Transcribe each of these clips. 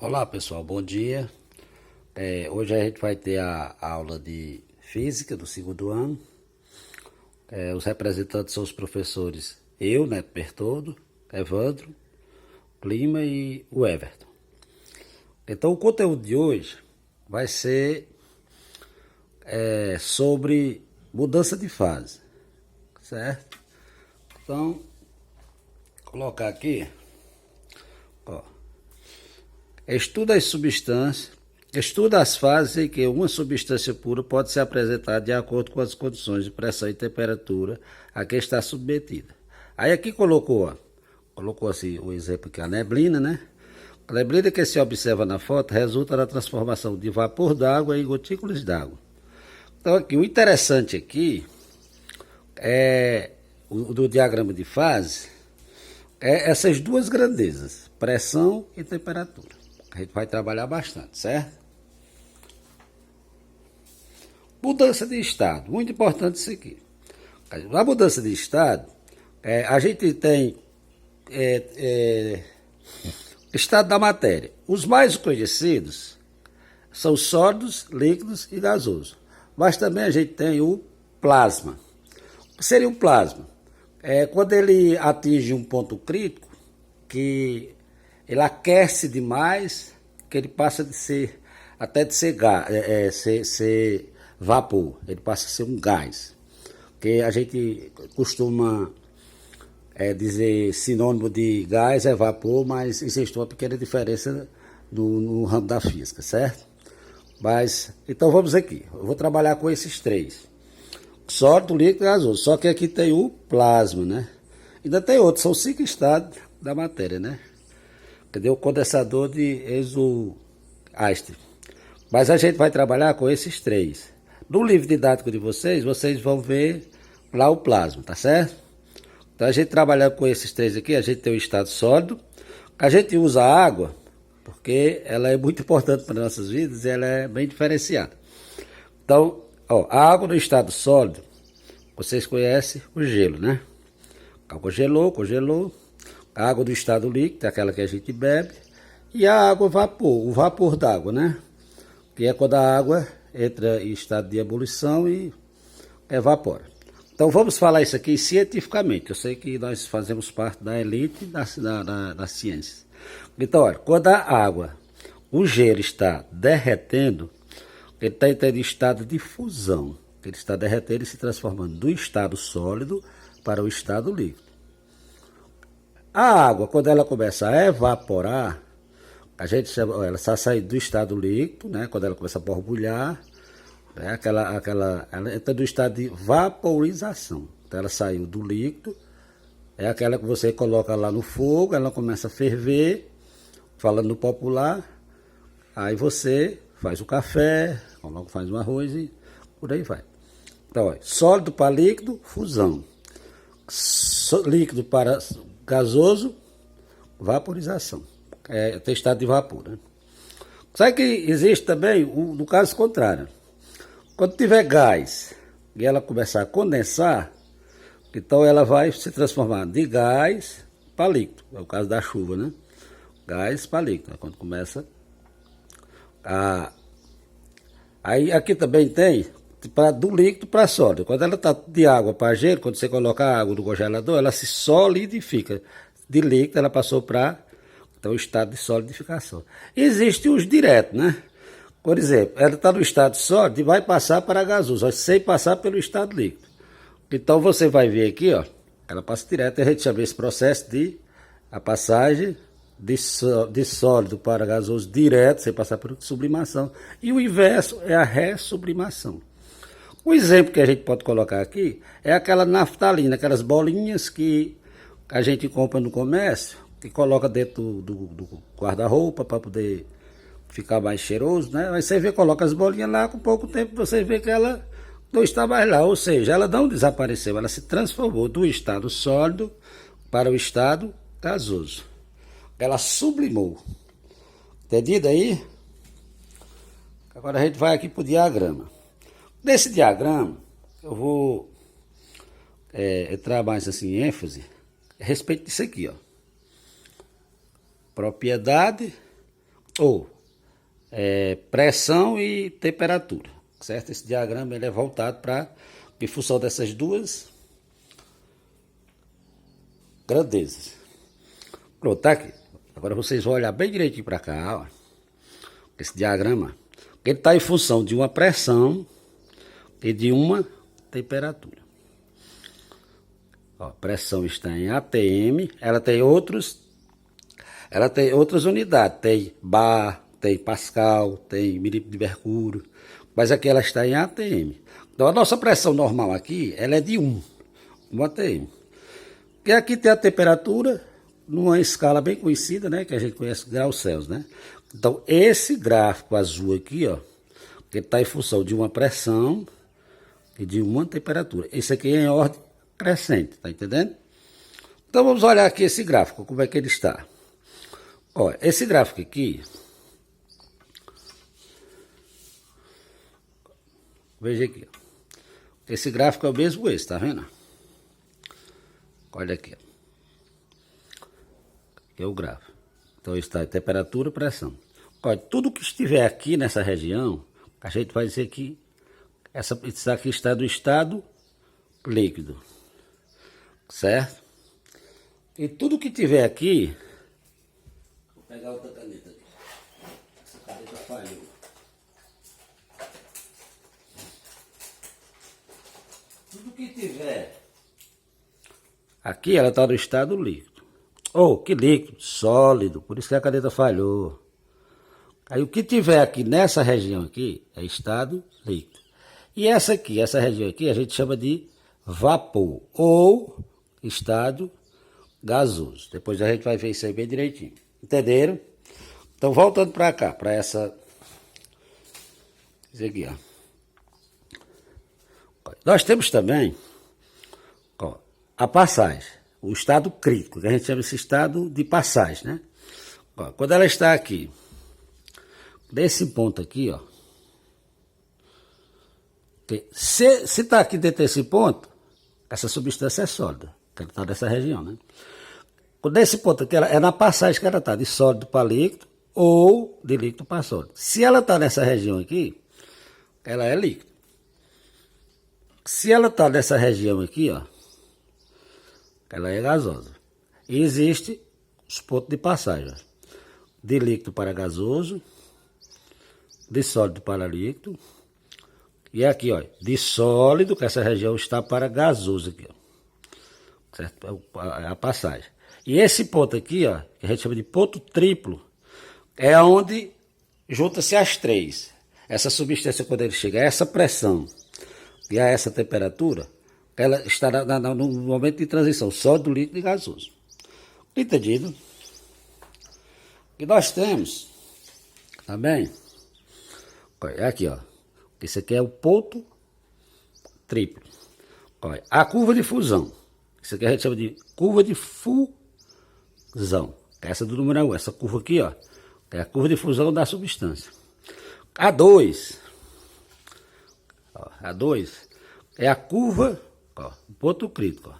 Olá pessoal, bom dia. Hoje a gente vai ter a aula de Física do segundo ano. Os representantes são os professores eu, Neto Bertoldo, Evandro, Clima e o Everton. Então o conteúdo de hoje vai ser sobre mudança de fase, certo? Então, vou colocar aqui, ó. Estuda as substâncias, estuda as fases em que uma substância pura pode ser apresentada de acordo com as condições de pressão e temperatura a que está submetida. Aí aqui colocou assim o exemplo aqui, a neblina, né? A neblina que se observa na foto resulta da transformação de vapor d'água em gotículas d'água. Então aqui, o interessante aqui é do diagrama de fase é essas duas grandezas, pressão e temperatura. A gente vai trabalhar bastante, certo? Mudança de estado, muito importante isso aqui. A mudança de estado, a gente tem estado da matéria. Os mais conhecidos são sólidos, líquidos e gasosos. Mas também a gente tem o plasma. O que seria o plasma? Quando ele atinge um ponto crítico, que ele aquece demais, que ele passa de ser, até de ser, ser vapor, ele passa a ser um gás. Que a gente costuma dizer sinônimo de gás é vapor, mas existe uma pequena diferença no ramo da física, certo? Mas, então vamos aqui, eu vou trabalhar com esses três. Sólido, líquido e gasoso, só que aqui tem o plasma, né? Ainda tem outros, são 5 estados da matéria, né? Cadê o condensador de Einstein? Mas a gente vai trabalhar com esses três. No livro didático de vocês, vocês vão ver lá o plasma, tá certo? Então a gente trabalhando com esses três aqui, a gente tem o estado sólido. A gente usa a água, porque ela é muito importante para nossas vidas e ela é bem diferenciada. Então, ó, a água no estado sólido, vocês conhecem o gelo, né? Congelou. A água do estado líquido, é aquela que a gente bebe, e a água vapor, o vapor d'água, né? Que é quando a água entra em estado de ebulição e evapora. Então vamos falar isso aqui cientificamente. Eu sei que nós fazemos parte da elite da ciência. Então, olha, quando a água, o gelo está derretendo, ele está entrando em estado de fusão. Ele está derretendo e se transformando do estado sólido para o estado líquido. A água, quando ela começa a evaporar, ela está saindo do estado líquido, né? Quando ela começa a borbulhar, né? Ela entra do estado de vaporização. Então ela saiu do líquido, é aquela que você coloca lá no fogo, ela começa a ferver, falando no popular, aí você faz o café, faz um arroz e por aí vai. Então, ó, sólido para líquido, fusão. Líquido para gasoso, vaporização. Tem estado de vapor, né? Sabe que existe também no caso contrário. Quando tiver gás e ela começar a condensar, então ela vai se transformar de gás para líquido. É o caso da chuva, né? Gás para líquido. Quando começa a... Aí aqui também tem do líquido para sólido. Quando ela está de água para gelo, quando você coloca a água no congelador, ela se solidifica. De líquido ela passou para o estado de solidificação. Existem os diretos, né? Por exemplo, ela está no estado sólido e vai passar para gasoso, sem passar pelo estado líquido. Então você vai ver aqui, ó, ela passa direto, e a gente chama esse processo de a passagem de sólido para gasoso direto, sem passar por sublimação. E o inverso é a ressublimação. O exemplo que a gente pode colocar aqui é aquela naftalina, aquelas bolinhas que a gente compra no comércio, que coloca dentro do guarda-roupa para poder ficar mais cheiroso, né? Aí você vê, coloca as bolinhas lá, com pouco tempo você vê que ela não está mais lá, ou seja, ela não desapareceu, ela se transformou do estado sólido para o estado gasoso. Ela sublimou. Entendido aí? Agora a gente vai aqui para o diagrama. Nesse diagrama, eu vou entrar mais assim em ênfase a respeito disso aqui, ó. Propriedade ou pressão e temperatura, certo? Esse diagrama ele é voltado para, em função dessas duas grandezas. Pronto, tá aqui. Agora vocês vão olhar bem direitinho para cá, ó. Esse diagrama, ele está em função de uma pressão e de uma temperatura. Ó, pressão está em atm, ela tem outras unidades, tem bar, tem pascal, tem milímetro de mercúrio, mas aqui ela está em atm. Então a nossa pressão normal aqui, ela é de 1 atm. E aqui tem a temperatura, numa escala bem conhecida, né, que a gente conhece, graus Celsius, né? Então esse gráfico azul aqui, ó, ele está em função de uma pressão e de uma temperatura. Esse aqui é em ordem crescente, tá entendendo? Então vamos olhar aqui esse gráfico, como é que ele está. Ó, esse gráfico aqui, veja aqui, ó. Esse gráfico é o mesmo esse, tá vendo? Olha aqui, ó. Aqui é o gráfico. Então está temperatura e pressão. Olha, tudo que estiver aqui nessa região, a gente vai dizer que isso aqui está do estado líquido, certo? E tudo que tiver aqui, vou pegar outra caneta aqui. Essa caneta falhou. Tudo que tiver aqui, ela está no estado líquido. Oh, que líquido, sólido, por isso que a caneta falhou. Aí o que tiver aqui nessa região aqui é estado líquido. E essa região aqui, a gente chama de vapor ou estado gasoso. Depois a gente vai ver isso aí bem direitinho. Entenderam? Então voltando para cá, para essa... Isso aqui, ó. Nós temos também, ó, a passagem, o estado crítico, que a gente chama esse estado de passagem, né? Ó, quando ela está aqui, desse ponto aqui, ó, se está aqui dentro desse ponto, essa substância é sólida, que ela está nessa região, né? Quando esse ponto aqui, ela é na passagem que ela está, de sólido para líquido ou de líquido para sólido. Se ela está nessa região aqui, ela é líquido. Se ela está nessa região aqui, ó, ela é gasosa. E existe os pontos de passagem, ó, de líquido para gasoso, de sólido para líquido, e aqui, ó, de sólido, que essa região está para gasoso aqui, ó, certo? É a passagem. E esse ponto aqui, ó, que a gente chama de ponto triplo, é onde junta-se as três. Essa substância, quando ele chega a essa pressão e a essa temperatura, ela está no momento de transição, sólido, líquido e gasoso. Entendido? E nós temos também, olha, aqui, ó, esse aqui é o ponto triplo. Olha, a curva de fusão, isso aqui a gente chama de curva de fusão. Essa do número 1, essa curva aqui, ó, é a curva de fusão da substância. A2, ó, A2 é a curva, ó, ponto crítico, ó,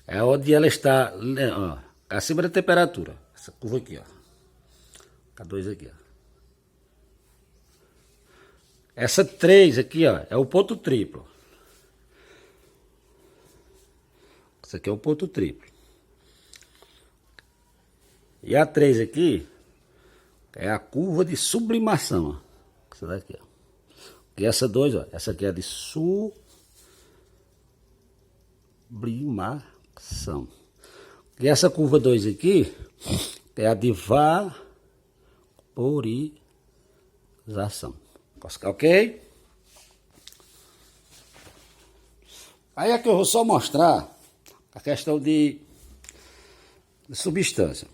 é onde ela está, ó, acima da temperatura. Essa curva aqui, ó, A2 aqui, ó. Essa 3 aqui, ó, é o ponto triplo. Isso aqui é o ponto triplo. E a 3 aqui é a curva de sublimação, ó. Essa daqui, ó. E essa 2, ó, essa aqui é de sublimação. E essa curva 2 aqui é a de vaporização. Ok? Aí aqui eu vou só mostrar a questão de substância.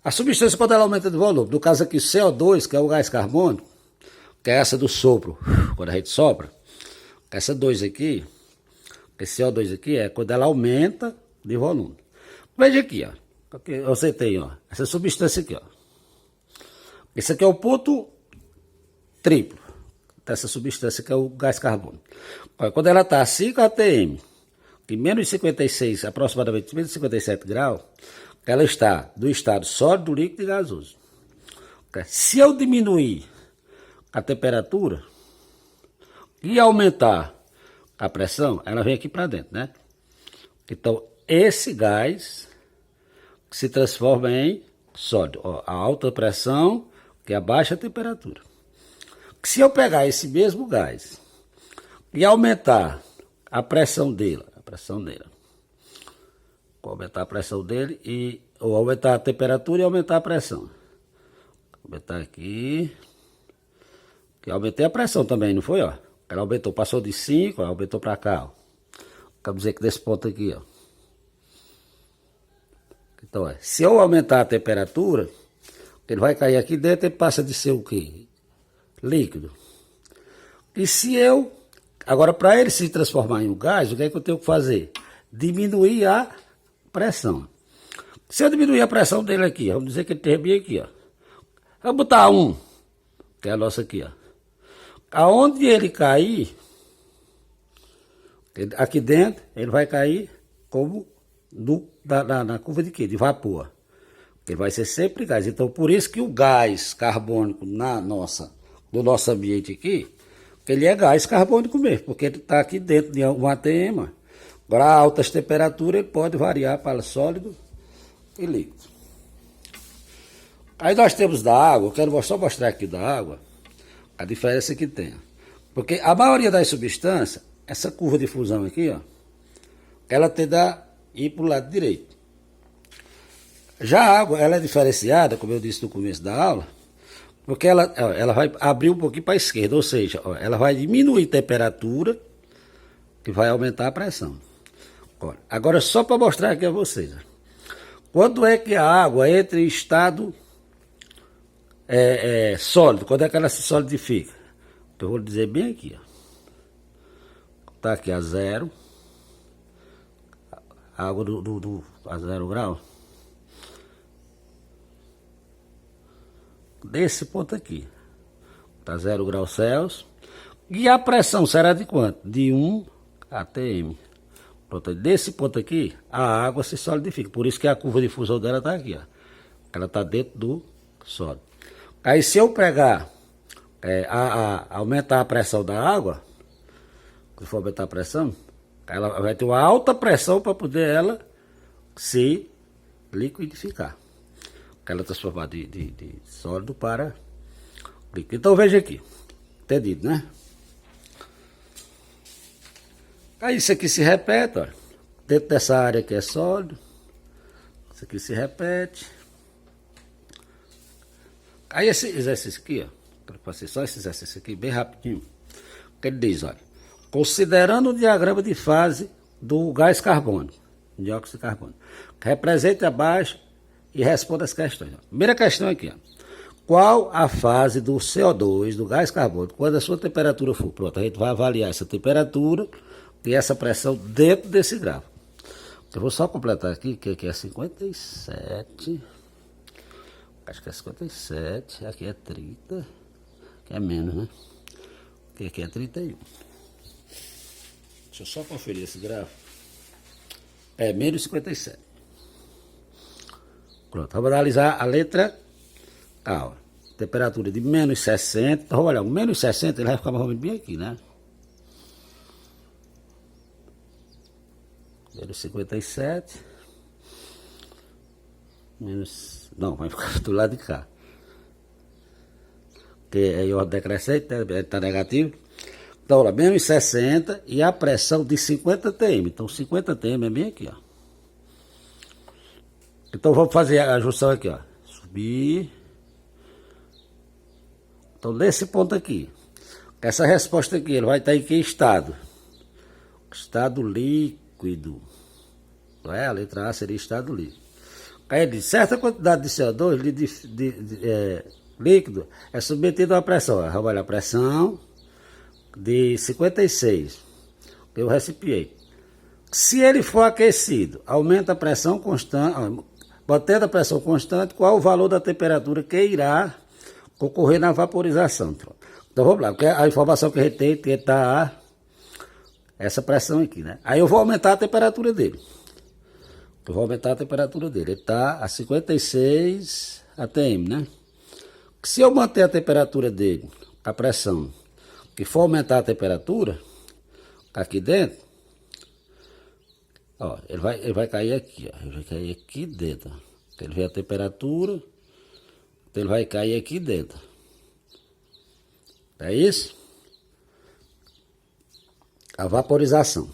A substância, quando ela aumenta de volume, no caso aqui CO2, que é o gás carbônico, que é essa do sopro, quando a gente sopra, essa 2 aqui, esse CO2 aqui é quando ela aumenta de volume. Veja aqui, ó, você tem, ó, essa substância aqui, ó. Esse aqui é o ponto triplo dessa substância, que é o gás carbônico. Olha, quando ela está a 5 atm, em menos de 56, aproximadamente menos de 57 graus, ela está do estado sólido, líquido e gasoso. Se eu diminuir a temperatura e aumentar a pressão, ela vem aqui para dentro, né? Então, esse gás se transforma em sólido. Ó, a alta pressão, que é a baixa temperatura. Se eu pegar esse mesmo gás e aumentar a pressão dele, aumentar a pressão dele ou aumentar a temperatura e aumentar a pressão. Vou aumentar aqui. Que aumentei a pressão também, não foi, ó? Ela aumentou, passou de 5, aumentou para cá, ó. Vamos dizer que desse ponto aqui, ó. Então, se eu aumentar a temperatura, ele vai cair aqui dentro e passa de ser o quê? Líquido. E se eu... Agora, para ele se transformar em um gás, o que é que eu tenho que fazer? Diminuir a pressão. Se eu diminuir a pressão dele aqui, vamos dizer que ele tem bem aqui, ó. Vamos botar 1, que é a nossa aqui, ó. Aonde ele cair, aqui dentro, ele vai cair como na curva de quê? De vapor. Ele vai ser sempre gás. Então, por isso que o gás carbônico no nosso ambiente aqui, ele é gás carbônico mesmo, porque ele está aqui dentro de um ATM. Agora, a altas temperaturas, ele pode variar para sólido e líquido. Aí nós temos da água, eu quero só mostrar aqui da água, a diferença que tem. Porque a maioria das substâncias, essa curva de fusão aqui, ó, ela tende a ir para o lado direito. Já a água, ela é diferenciada, como eu disse no começo da aula, porque ela vai abrir um pouquinho para a esquerda, ou seja, ó, ela vai diminuir a temperatura e vai aumentar a pressão. Agora, só para mostrar aqui a vocês, ó, quando é que a água entra em estado sólido, quando é que ela se solidifica? Então, eu vou dizer bem aqui, ó. Tá aqui a 0, a água a 0 grau. Desse ponto aqui, tá 0 graus Celsius. E a pressão será de quanto? De 1 atm. Pronto, desse ponto aqui, a água se solidifica. Por isso que a curva de fusão dela tá aqui, ó. Ela tá dentro do sólido. Aí se eu pegar, aumentar a pressão da água, se for aumentar a pressão, ela vai ter uma alta pressão para poder ela se liquidificar. Ela transformar de sólido para líquido. Então veja aqui, entendido, né? Aí isso aqui se repete, ó. Dentro dessa área aqui é sólido, isso aqui se repete. Aí esse exercício aqui, ó, quero fazer só esse exercício aqui bem rapidinho. Que ele diz, olha, considerando o diagrama de fase do gás carbônico, dióxido de carbono, represente abaixo e responda as questões. Primeira questão aqui, ó. Qual a fase do CO2, do gás carbônico, quando a sua temperatura for? Pronto, a gente vai avaliar essa temperatura e essa pressão dentro desse gráfico. Eu vou só completar aqui, que aqui é 57, acho que é 57, aqui é 30, que é menos, né? Aqui é 31. Deixa eu só conferir esse gráfico. É menos 57. Pronto, vamos analisar a letra A, ó. Temperatura de menos 60. Então, vamos olhar, o menos 60 ele vai ficar mais ou menos bem aqui, né? Menos 57. Menos... Não, vai ficar do lado de cá. Porque aí o decrescente está negativo. Então, olha, menos 60 e a pressão de 50 atm. Então, 50 atm é bem aqui, ó. Então, vamos fazer a junção aqui, ó. Subir. Então, nesse ponto aqui, essa resposta aqui, ele vai estar em que estado? Estado líquido. Não é? A letra A seria estado líquido. Aí ele diz, certa quantidade de CO2 líquido é submetido a uma pressão. Vamos olhar a pressão de 56. Eu recipiente. Se ele for aquecido, aumenta a pressão constante. Mantendo a pressão constante, qual o valor da temperatura que irá ocorrer na vaporização? Então vamos lá, porque a informação que a gente tem que estar essa pressão aqui, né? Aí eu vou aumentar a temperatura dele. Eu vou aumentar a temperatura dele. Ele está a 56 atm, né? Se eu manter a temperatura dele, a pressão, e for aumentar a temperatura, aqui dentro, ó, ele vai cair aqui, ó. Ele vai cair aqui dentro. Ó. Ele vê a temperatura, então ele vai cair aqui dentro. É isso? A vaporização.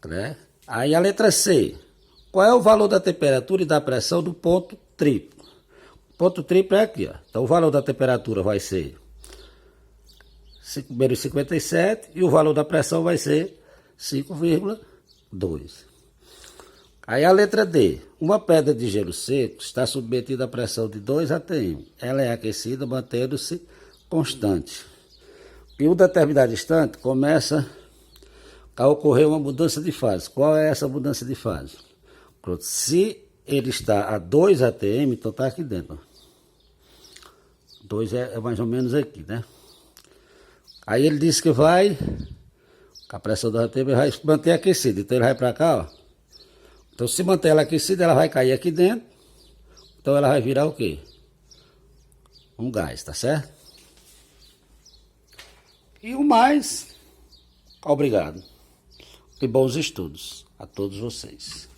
Né? Aí a letra C. Qual é o valor da temperatura e da pressão do ponto triplo? O ponto triplo é aqui, ó. Então o valor da temperatura vai ser 5,57 e o valor da pressão vai ser 5,2. Aí a letra D. Uma pedra de gelo seco está submetida à pressão de 2 atm. Ela é aquecida mantendo-se constante. Em um determinado instante começa a ocorrer uma mudança de fase. Qual é essa mudança de fase? Pronto. Se ele está a 2 atm, então está aqui dentro. 2 é mais ou menos aqui, né? Aí ele disse que a pressão do atm vai manter aquecida. Então ele vai para cá, ó. Então se manter ela aquecida, ela vai cair aqui dentro. Então ela vai virar o quê? Um gás, tá certo? E o mais, obrigado. E bons estudos a todos vocês.